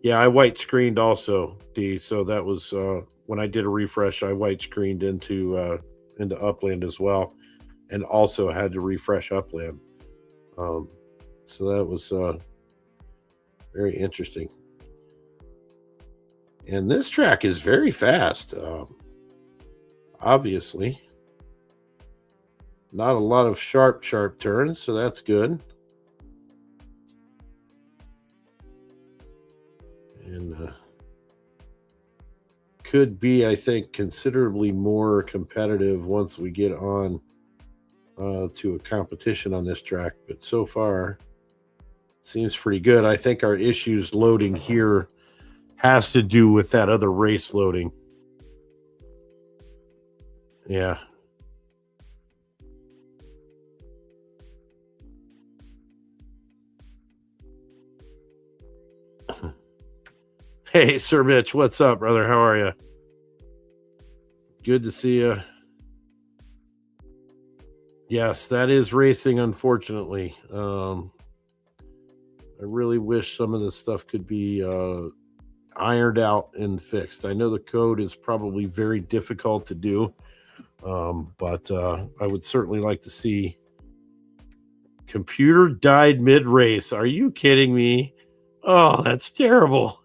[SPEAKER 1] Yeah, I white screened also, D. So that was when I did a refresh, I white screened into Upland as well, and also had to refresh Upland. So that was very interesting. And this track is very fast. Obviously, not a lot of sharp turns, so that's good. And could be, I think, considerably more competitive once we get on to a competition on this track. But so far, seems pretty good. I think our issues loading here has to do with that other race loading. Yeah. Hey, Sir Mitch, what's up, brother? How are you? Good to see you. Yes, that is racing, unfortunately. I really wish some of this stuff could be ironed out and fixed. I know the code is probably very difficult to do, but I would certainly like to see. Computer died mid race. Are you kidding me? Oh, that's terrible.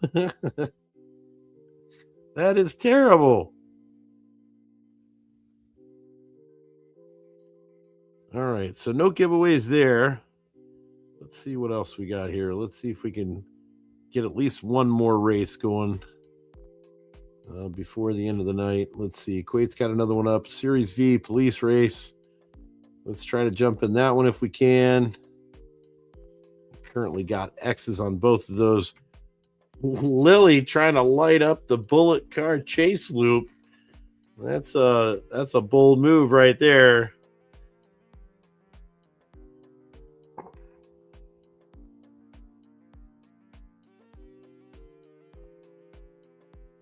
[SPEAKER 1] That is terrible. All right, so no giveaways there. Let's see what else we got here. Let's see if we can get at least one more race going before the end of the night. Let's see. Quate's got another one up. Series V police race. Let's try to jump in that one if we can. Currently got X's on both of those. Lily trying to light up the bullet car chase loop. That's a bold move right there.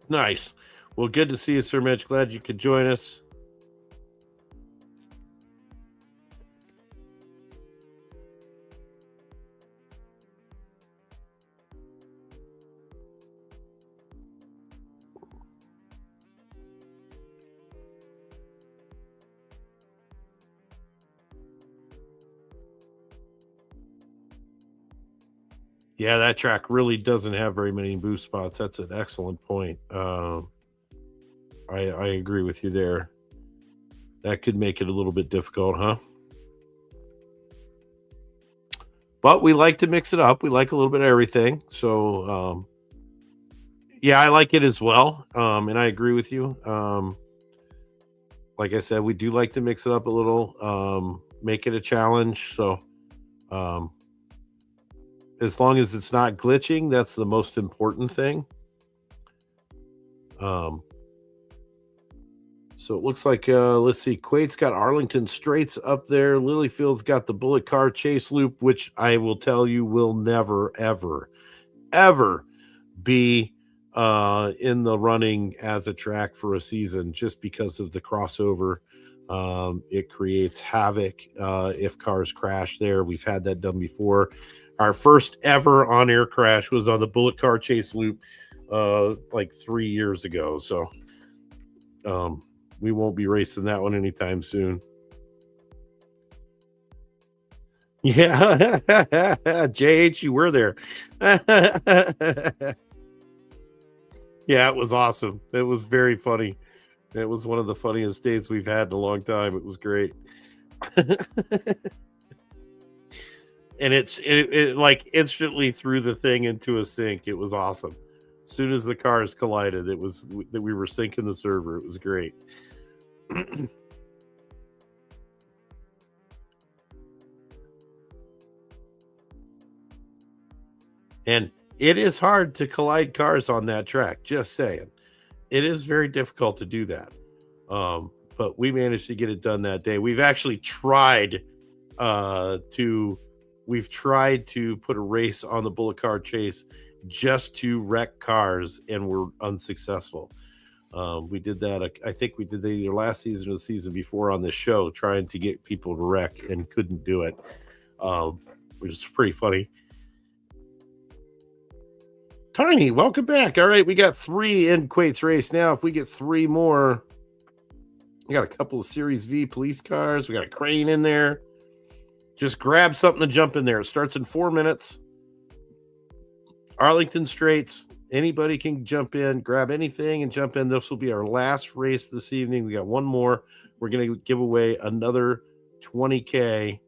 [SPEAKER 1] Nice. Well, good to see you, Sir Mitch. Glad you could join us. Yeah, that track really doesn't have very many boost spots. That's an excellent point. I agree with you there. That could make it a little bit difficult, huh? But we like to mix it up. We like a little bit of everything. So, yeah, I like it as well. And I agree with you. Like I said, we do like to mix it up a little, make it a challenge. So, as long as it's not glitching, that's the most important thing. So it looks like, let's see, Quate's got Arlington Straits up there. Lilyfield's got the bullet car chase loop, which I will tell you will never, ever, ever be in the running as a track for a season just because of the crossover. It creates havoc if cars crash there. We've had that done before. Our first ever on-air crash was on the bullet car chase loop like 3 years ago. So we won't be racing that one anytime soon. Yeah, JH, you were there. Yeah, it was awesome. It was very funny. It was one of the funniest days we've had in a long time. It was great. And it like instantly threw the thing into a sink. It was awesome. As soon as the cars collided, it was that we were syncing the server. It was great. And it is hard to collide cars on that track. Just saying, it is very difficult to do that. But we managed to get it done that day. We've actually tried we've tried to put a race on the bullet car chase just to wreck cars, and we're unsuccessful. We did that. I think we did that either last season or the season before on this show, trying to get people to wreck and couldn't do it, which is pretty funny. Tiny, welcome back. All right, we got 3 in Quate's race now. If we get 3 more, we got a couple of Series V police cars. We got a crane in there. Just grab something to jump in there. It starts in 4 minutes. Arlington Straits. Anybody can jump in, grab anything and jump in. This will be our last race this evening. We got one more. We're going to give away another $20K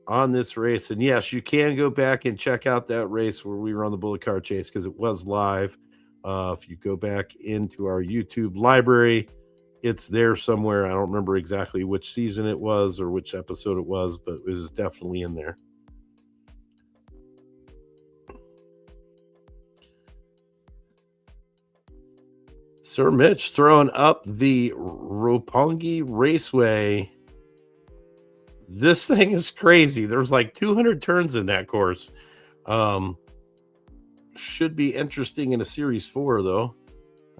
[SPEAKER 1] on this race. And yes, you can go back and check out that race where we were on the bullet car chase because it was live. If you go back into our YouTube library, it's there somewhere. I don't remember exactly which season it was or which episode it was, but it was definitely in there. Sir Mitch throwing up the Roppongi Raceway. This thing is crazy. There's like 200 turns in that course. Should be interesting in a Series 4, though.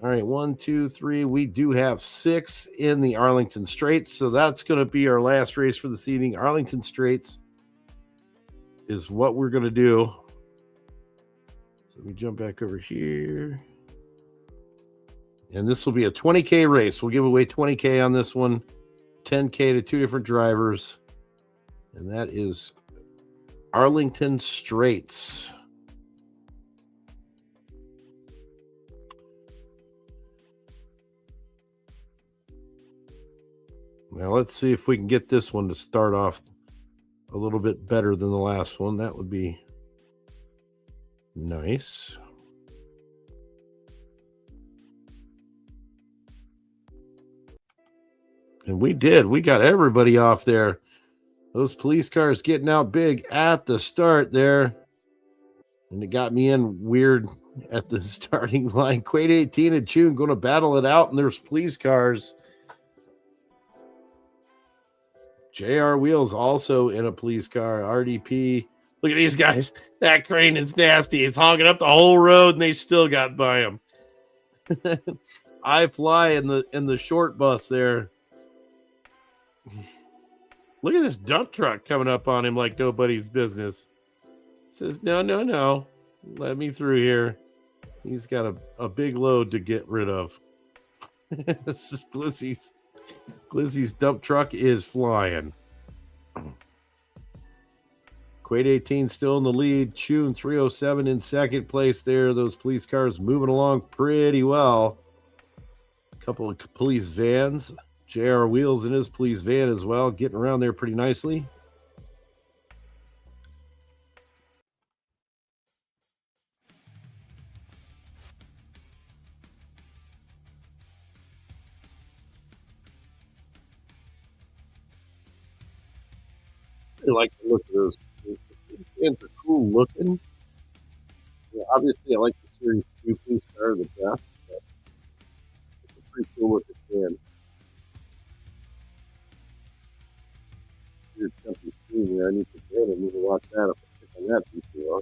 [SPEAKER 1] All right, 1, 2, 3. We do have 6 in the Arlington Straits, so that's going to be our last race for this evening. Arlington Straits is what we're going to do. So let me jump back over here. And this will be a 20K race. We'll give away 20K on this one, 10K to 2 different drivers. And that is Arlington Straits. Now let's see if we can get this one to start off a little bit better than the last one. That would be nice. And we did. We got everybody off there. Those police cars getting out big at the start there. And it got me in weird at the starting line. Quade 18 and June going to battle it out, and there's police cars. JR Wheels also in a police car. RDP. Look at these guys. That crane is nasty. It's hogging up the whole road, and they still got by him. I fly in the short bus there. Look at this dump truck coming up on him like nobody's business. Says, no. Let me through here. He's got a big load to get rid of. This is Glizzy's dump truck is flying. Quade 18 still in the lead. Tune 307 in second place there. Those police cars moving along pretty well. A couple of police vans. JR Wheels in his police van as well, getting around there pretty nicely. I like to look at those. Vans are cool looking. Yeah, obviously, I like the Series 2 police car the best, but it's a pretty cool looking van. You're jumping screen there. I need to watch that if I click on that too long.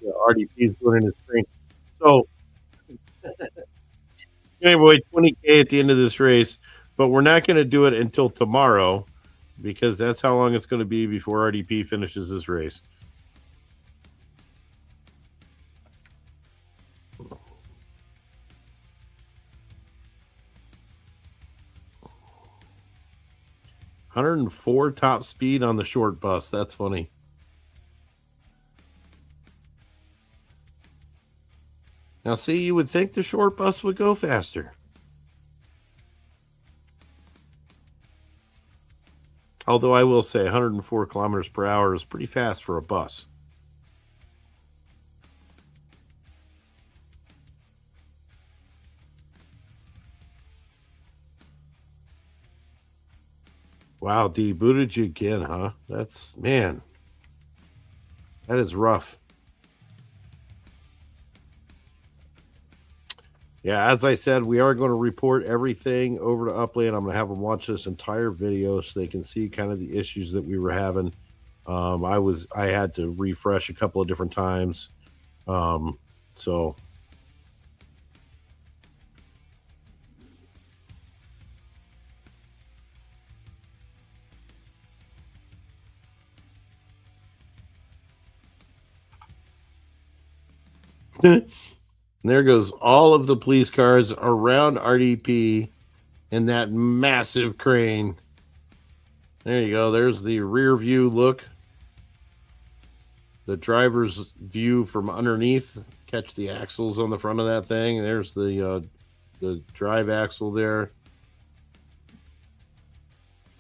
[SPEAKER 1] Yeah, RDP is going in his screen. So, anyway, 20K at the end of this race, but we're not going to do it until tomorrow because that's how long it's going to be before RDP finishes this race. $104 top speed on the short bus. That's funny. Now, see, you would think the short bus would go faster. Although I will say 104 kilometers per hour is pretty fast for a bus. Wow, debooted you again, huh? That's, man, that is rough. Yeah, as I said, we are going to report everything over to Upland. I'm going to have them watch this entire video so they can see kind of the issues that we were having. I had to refresh a couple of different times. So there goes all of the police cars around RDP in that massive crane. There you go. There's the rear view look. The driver's view from underneath. Catch the axles on the front of that thing. There's the drive axle there.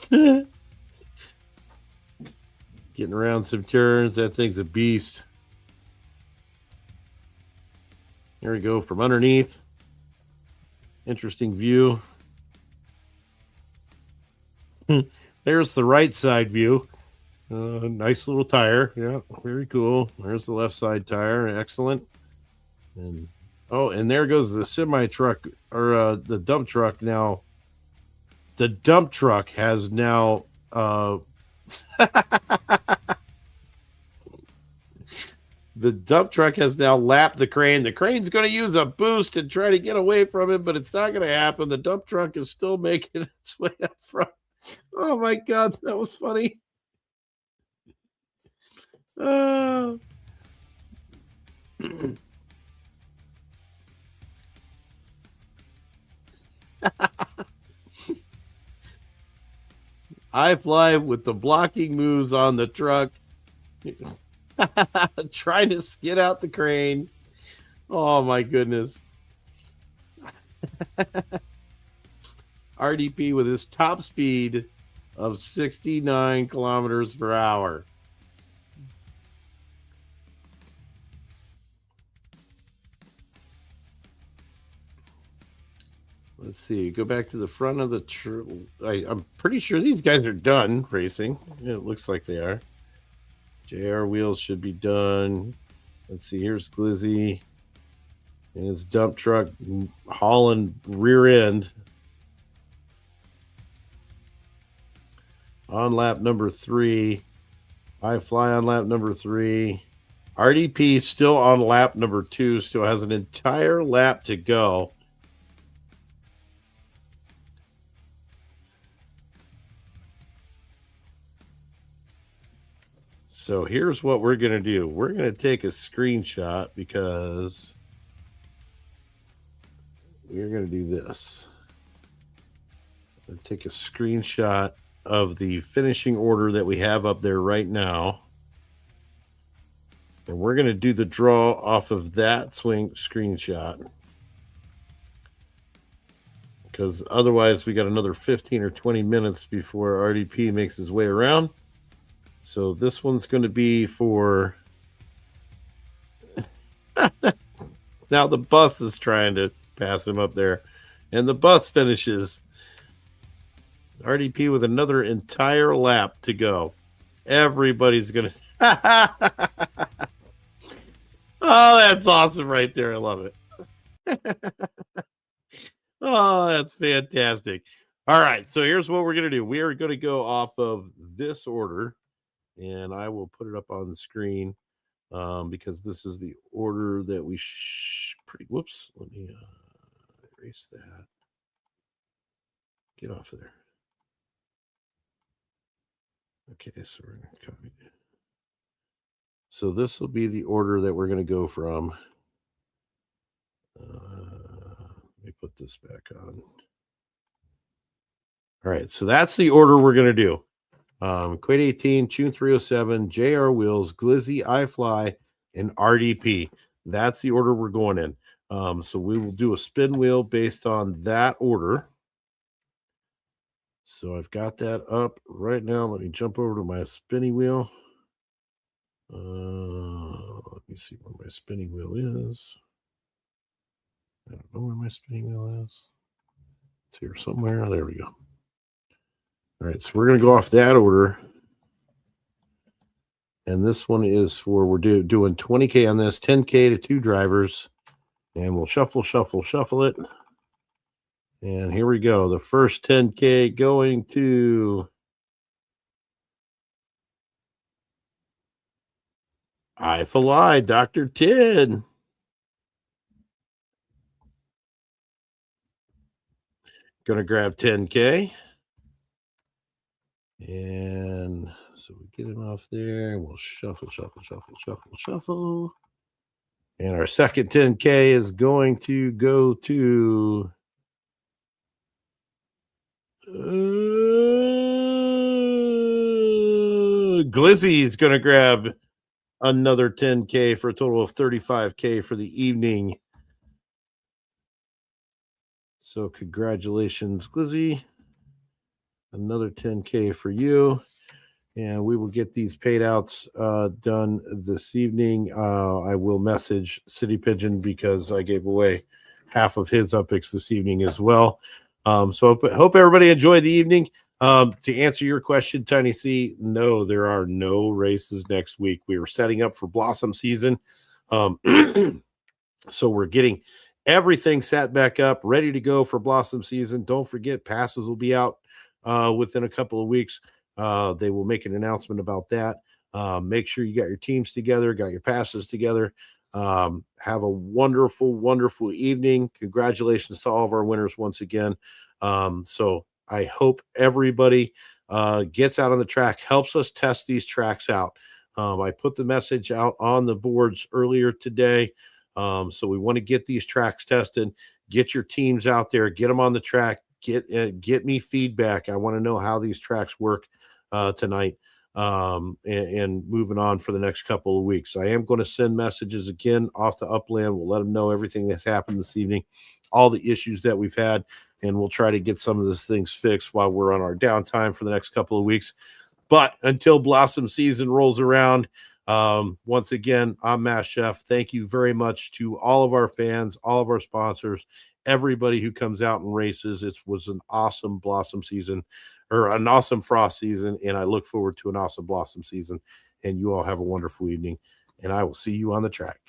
[SPEAKER 1] Getting around some turns. That thing's a beast. There we go from underneath. Interesting view. There's the right side view. Nice little tire. Yeah, very cool. There's the left side tire. Excellent. And there goes the semi truck or the dump truck now. The dump truck has now The dump truck has now lapped the crane. The crane's going to use a boost and try to get away from him, but it's not going to happen. The dump truck is still making its way up front. Oh my God, that was funny. I fly with the blocking moves on the truck, trying to skid out the crane. Oh my goodness. RDP with his top speed of 69 kilometers per hour. Let's see. Go back to the front of the I'm pretty sure these guys are done racing. It looks like they are. JR Wheels should be done. Let's see. Here's Glizzy and his dump truck hauling rear end. On lap number 3. I fly on lap number 3. RDP still on lap number 2. Still has an entire lap to go. So here's what we're going to do. We're going to take a screenshot because we're going to do this. I'm going to take a screenshot of the finishing order that we have up there right now. And we're going to do the draw off of that screenshot. Because otherwise we got another 15 or 20 minutes before RDP makes his way around. So this one's going to be for... Now the bus is trying to pass him up there. And the bus finishes. RDP with another entire lap to go. Everybody's going to... Oh, that's awesome right there. I love it. Oh, that's fantastic. All right, so here's what we're going to do. We are going to go off of this order. And I will put it up on the screen because this is the order that we whoops, let me erase that. Get off of there. Okay, so we're going to copy it. So this will be the order that we're going to go from. Let me put this back on. All right, so that's the order we're going to do. Quade 18, Tune 307, JR Wheels, Glizzy, iFly, and RDP. That's the order we're going in. So we will do a spin wheel based on that order. So I've got that up right now. Let me jump over to my spinning wheel. Let me see where my spinning wheel is. I don't know where my spinning wheel is. It's here somewhere. There we go. All right, so we're going to go off that order. And this one is for, we're doing 20K on this, 10K to 2 drivers. And we'll shuffle it. And here we go. The first 10K going to iFly, Dr. Tid. Gonna grab 10K. And so we get him off there. We'll shuffle. And our second 10K is going to go to Glizzy is going to grab another 10K for a total of 35K for the evening. So congratulations, Glizzy. Another 10K for you. And we will get these paid outs done this evening. I will message City Pigeon because I gave away half of his upicks this evening as well. So hope everybody enjoyed the evening. To answer your question, Tiny C, no, there are no races next week. We are setting up for Blossom season. So we're getting everything set back up, ready to go for Blossom season. Don't forget, passes will be out within a couple of weeks. They will make an announcement about that. Make sure you got your teams together, got your passes together. Have a wonderful, wonderful evening. Congratulations to all of our winners once again. So I hope everybody gets out on the track, helps us test these tracks out. I put the message out on the boards earlier today. So we want to get these tracks tested, get your teams out there, get them on the track, get me feedback. I want to know how these tracks work tonight, and moving on for the next couple of weeks. I am going to send messages again off to Upland. We'll let them know everything that's happened this evening, all the issues that we've had, and we'll try to get some of these things fixed while we're on our downtime for the next couple of weeks. But until Blossom season rolls around, once again, I'm Matt Chef. Thank you very much to all of our fans, all of our sponsors, everybody who comes out and races. It was an awesome Blossom season, or an awesome Frost season, and I look forward to an awesome Blossom season. And you all have a wonderful evening, and I will see you on the track.